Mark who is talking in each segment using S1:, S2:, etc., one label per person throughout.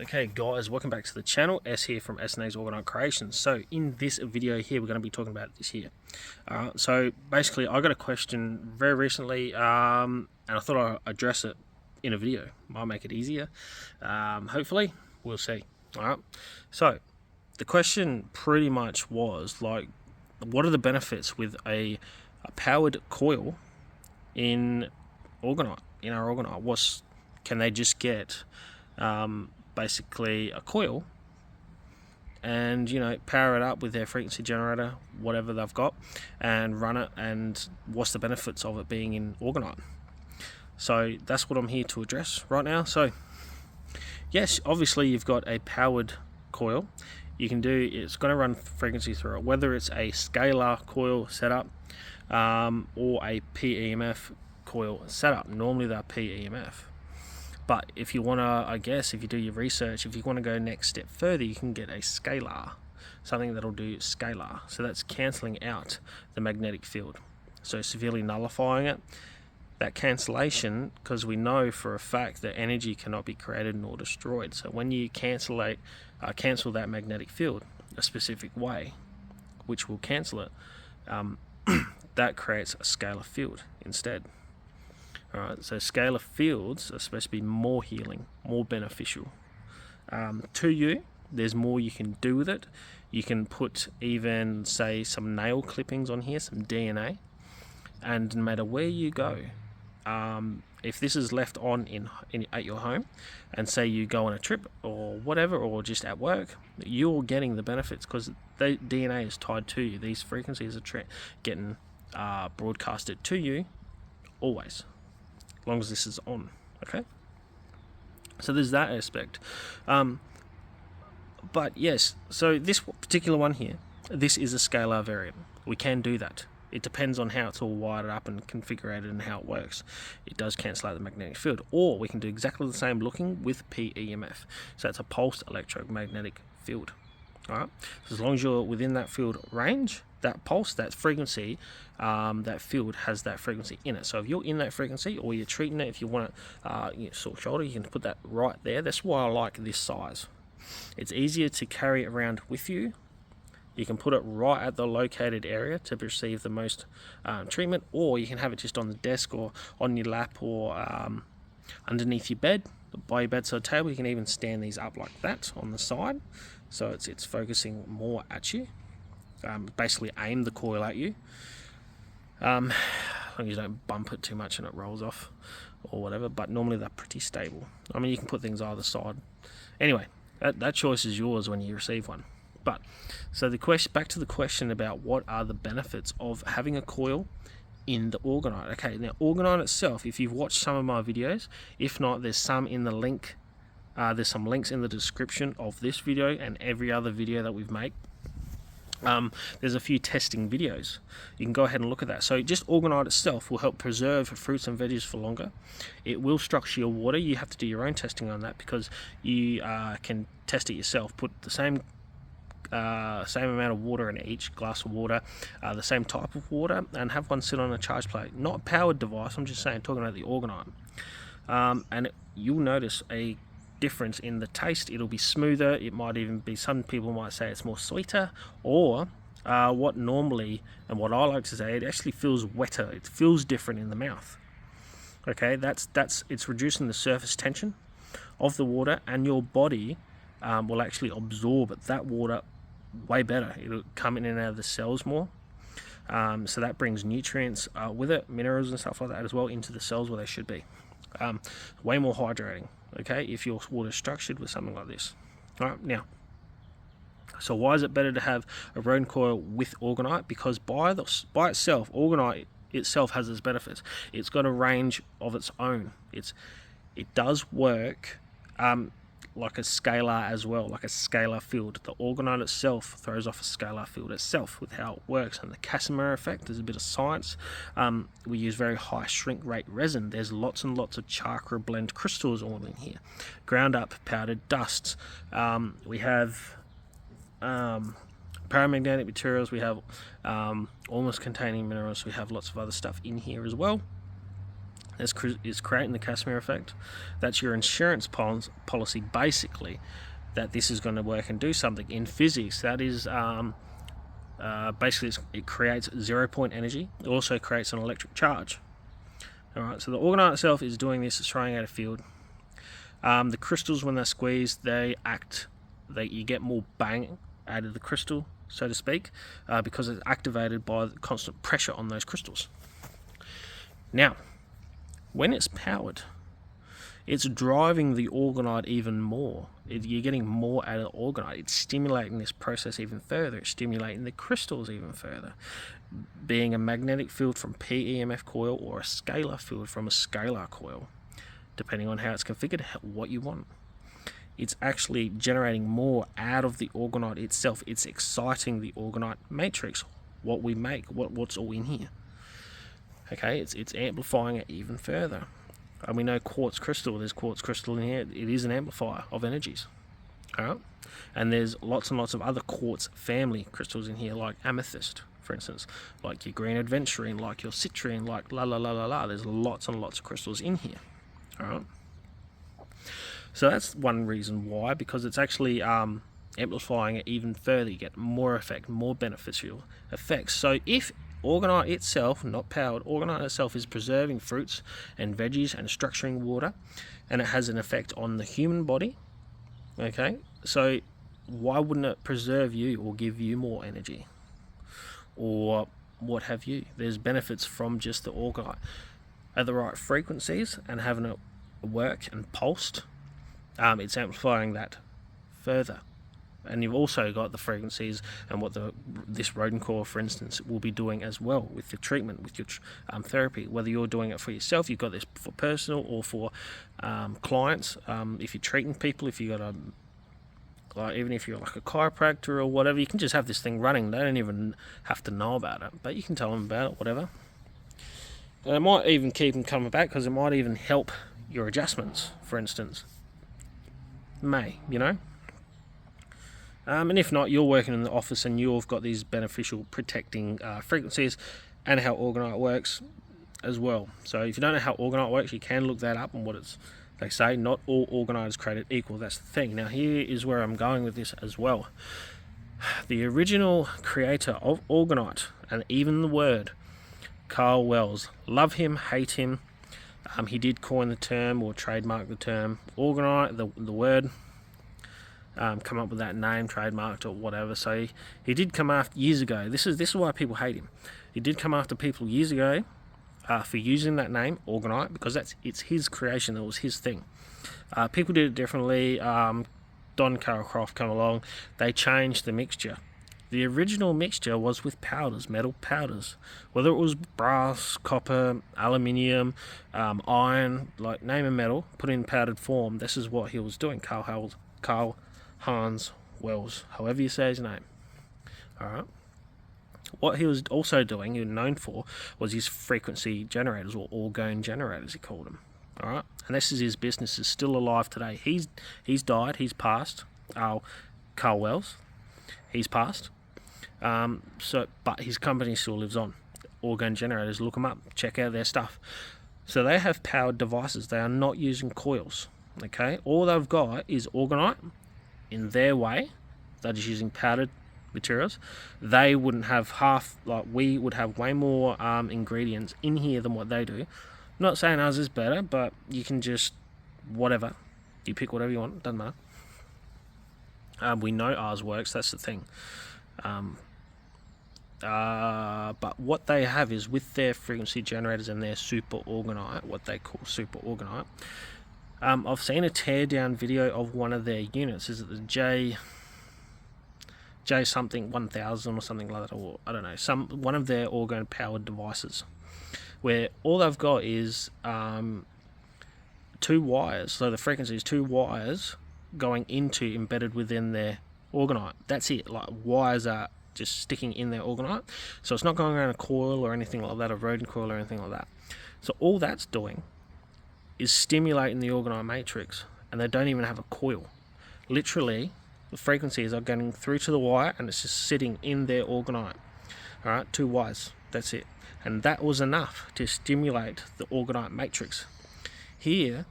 S1: Okay guys, welcome back to the channel. S here from S&A's Orgonite Creations. So in this video here, we're going to be talking about this here. So basically I got a question very recently and I thought I'd address it in a video. Might make it easier. Hopefully, we'll see. Alright, so the question pretty much was like, what are the benefits with a powered coil in Orgonite, in our Orgonite? Can they just get basically a coil and power it up with their frequency generator, whatever they've got, and run it, and what's the benefits of it being in Orgonite? So that's what I'm here to address right now. So yes, obviously you've got a powered coil. It's going to run frequency through it, whether it's a scalar coil setup or a PEMF coil setup. Normally they're PEMF. But if you want to, if you do your research, if you want to go next step further, you can get a scalar, something that'll do scalar. So that's cancelling out the magnetic field, so severely nullifying it. That cancellation, because we know for a fact that energy cannot be created nor destroyed. So when you cancel that magnetic field a specific way, which will cancel it, that creates a scalar field instead. Alright, so scalar fields are supposed to be more healing, more beneficial to you. There's more you can do with it. You can put even, say, some nail clippings on here, some DNA, and no matter where you go, if this is left on at your home, and say you go on a trip or whatever, or just at work, you're getting the benefits because the DNA is tied to you. These frequencies are getting broadcasted to you always, as long as this is on. Okay, so there's that aspect. But yes, so this particular one here, this is a scalar variant. We can do that. It depends on how it's all wired up and configured and how it works. It does cancel out the magnetic field, or we can do exactly the same looking with PEMF. So it's a pulsed electromagnetic field. Alright, so as long as you're within that field range, that pulse, that frequency, that field has that frequency in it. So if you're in that frequency, or you're treating it, if you want it sore shoulder, you can put that right there. That's why I like this size. It's easier to carry it around with you. You can put it right at the located area to receive the most treatment, or you can have it just on the desk or on your lap, or underneath your bed, by your bedside table. You can even stand these up like that on the side, so it's focusing more at you. Basically aim the coil at you, as long as you don't bump it too much and it rolls off or whatever, but normally they're pretty stable. I mean, you can put things either side. Anyway, that choice is yours when you receive one. But so back to the question about what are the benefits of having a coil in the Orgonite. Okay, now Orgonite itself, if you've watched some of my videos, if not, there's some in the link. There's some links in the description of this video and every other video that we've made. There's a few testing videos. You can go ahead and look at that. So just Orgonite itself will help preserve fruits and veggies for longer. It will structure your water. You have to do your own testing on that, because you can test it yourself. Put the same amount of water in each glass of water, the same type of water, and have one sit on a charge plate. Not a powered device, I'm just saying, talking about the Orgonite. And you'll notice a difference in the taste. It'll be smoother. It might even be, some people might say it's more sweeter, or what normally, and what I like to say, it actually feels wetter. It feels different in the mouth. Okay, it's reducing the surface tension of the water, and your body will actually absorb that water way better. It'll come in and out of the cells more, so that brings nutrients with it, minerals and stuff like that as well, into the cells where they should be. Way more hydrating, okay, if your water is structured with something like this. All right, now, so why is it better to have a rodent coil with Orgonite? Because by itself, Orgonite itself has its benefits. It's got a range of its own. It does work like a scalar as well, like a scalar field. The Orgonite itself throws off a scalar field itself with how it works, and the Casimir effect. There's a bit of science. We use very high shrink rate resin. There's lots and lots of chakra blend crystals all in here, ground up powdered dusts. We have paramagnetic materials. We have almost containing minerals. We have lots of other stuff in here as well. is creating the Casimir effect. That's your insurance policy, basically, that this is going to work and do something. In physics, that is basically it creates 0 point energy. It also creates an electric charge. All right, so the orgonite itself is doing this. It's throwing out a field. The crystals, when they're squeezed, you get more bang out of the crystal, so to speak, because it's activated by the constant pressure on those crystals. Now, when it's powered, it's driving the orgonite even more. You're getting more out of the orgonite. It's stimulating this process even further. It's stimulating the crystals even further. Being a magnetic field from PEMF coil or a scalar field from a scalar coil, depending on how it's configured, what you want. It's actually generating more out of the orgonite itself. It's exciting the orgonite matrix, what we make, what's all in here. Okay, it's amplifying it even further. And we know quartz crystal, there's quartz crystal in here. It is an amplifier of energies. All right? And there's lots and lots of other quartz family crystals in here, like amethyst, for instance, like your green aventurine, like your citrine, like la la la la la. There's lots and lots of crystals in here. All right? So that's one reason why, because it's actually amplifying it even further. You get more effect, more beneficial effects. So if orgonite itself, not powered, orgonite itself is preserving fruits and veggies and structuring water, and it has an effect on the human body, okay, so why wouldn't it preserve you or give you more energy or what have you? There's benefits from just the orgonite at the right frequencies and having it work and pulsed. It's amplifying that further. And you've also got the frequencies and what this rodent core, for instance, will be doing as well with your treatment, with your therapy. Whether you're doing it for yourself, you've got this for personal or for clients. If you're treating people, if you got even if you're like a chiropractor or whatever, you can just have this thing running. They don't even have to know about it, but you can tell them about it, whatever. And it might even keep them coming back because it might even help your adjustments, for instance. And if not, you're working in the office and you've got these beneficial protecting frequencies and how orgonite works as well. So if you don't know how orgonite works, you can look that up and they say not all orgonite is created equal. That's the thing. Now here is where I'm going with this as well. The original creator of orgonite, and even the word, Carl Wells, love him, hate him, he did coin the term or trademark the term orgonite, the word. Come up with that name, trademarked or whatever. So he did come after years ago. This is why people hate him. He did come after people years ago for using that name, orgonite, because it's his creation. It was his thing. People did it differently. Don Carroll Croft come along. They changed the mixture. The original mixture was with powders, metal powders, whether it was brass, copper, aluminium, iron, like name a metal, put in powdered form. This is what he was doing. Carl Hans Wells, however you say his name. Alright. What he was also doing, he was known for, was his frequency generators, or orgone generators, he called them. Alright. And this is his business, is still alive today. He's died, he's passed. Carl Wells. He's passed. But his company still lives on. Orgone generators, look them up, check out their stuff. So they have powered devices. They are not using coils. Okay? All they've got is orgonite. In their way, that is using powdered materials. They wouldn't have we would have way more ingredients in here than what they do. I'm not saying ours is better, but you can just whatever. You pick whatever you want, doesn't matter. We know ours works, that's the thing. But what they have is with their frequency generators and their super orgonite, what they call super orgonite. I've seen a teardown video of one of their units. Is it the J something 1000 or something like that, or I don't know, one of their orgone powered devices, where all they've got is 2 wires. So the frequency is 2 wires going into embedded within their orgonite. That's it. Like wires are just sticking in their orgonite. So it's not going around a coil or anything like that, a rodent coil or anything like that. So all that's doing is stimulating the orgonite matrix, and they don't even have a coil. Literally, the frequencies are getting through to the wire, and it's just sitting in their orgonite. All right, 2 wires. That's it. and that was enough to stimulate the orgonite matrix. Here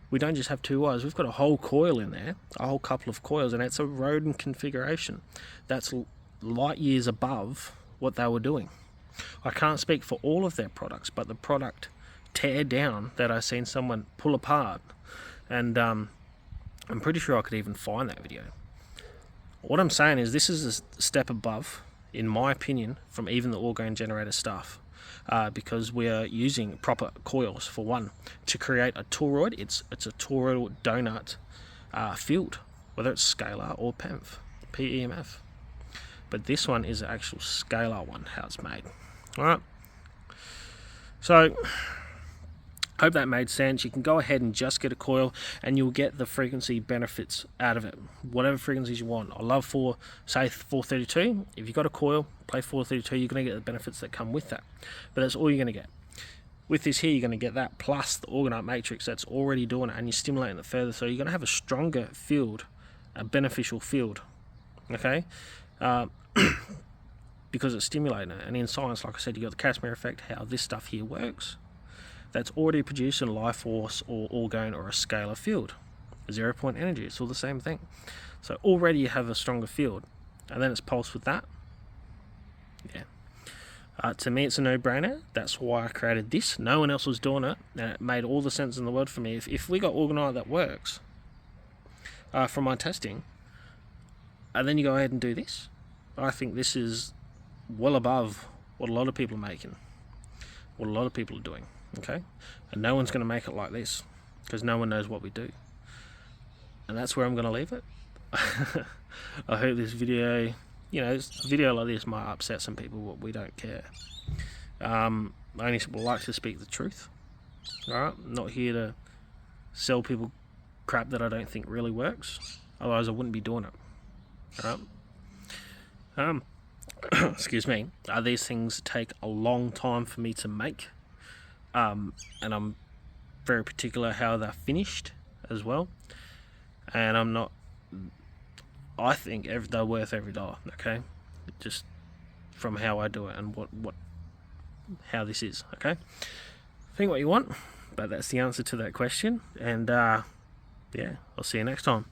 S1: we don't just have 2 wires, we've got a whole coil in there, a whole couple of coils, and it's a rodent configuration that's light years above what they were doing. I can't speak for all of their products, but the product tear down that I've seen someone pull apart, and I'm pretty sure I could even find that video. What I'm saying is this is a step above, in my opinion, from even the orgone generator stuff, because we are using proper coils, for one, to create a toroid. It's a toroidal donut field, whether it's scalar or PEMF. But this one is an actual scalar one, how it's made. Alright, so hope that made sense. You can go ahead and just get a coil and you'll get the frequency benefits out of it, whatever frequencies you want. I love say 432. If you've got a coil, play 432, you're going to get the benefits that come with that. But that's all you're going to get. With this here, you're going to get that plus the orgonite matrix that's already doing it, and you're stimulating it further, so you're going to have a stronger field, a beneficial field, okay? Because it's stimulating it. And in science, like I said, you got the Casimir effect, how this stuff here works. That's already producing a life force or orgone or a scalar field. 0 point energy, it's all the same thing. So already you have a stronger field, and then it's pulsed with that. Yeah. To me, it's a no-brainer. That's why I created this. No one else was doing it, and it made all the sense in the world for me. If we got orgonite that works from my testing, and then you go ahead and do this, I think this is well above what a lot of people are making, what a lot of people are doing. Okay, and no one's going to make it like this because no one knows what we do, and that's where I'm going to leave it. I hope this video, a video like this might upset some people, but we don't care. I only like to speak the truth. Alright, I'm not here to sell people crap that I don't think really works, otherwise I wouldn't be doing it. Alright, excuse me. These things take a long time for me to make. And I'm very particular how they're finished as well, and I think they're worth every dollar, okay, just from how I do it and how this is, okay. Think what you want, but that's the answer to that question, and yeah, I'll see you next time.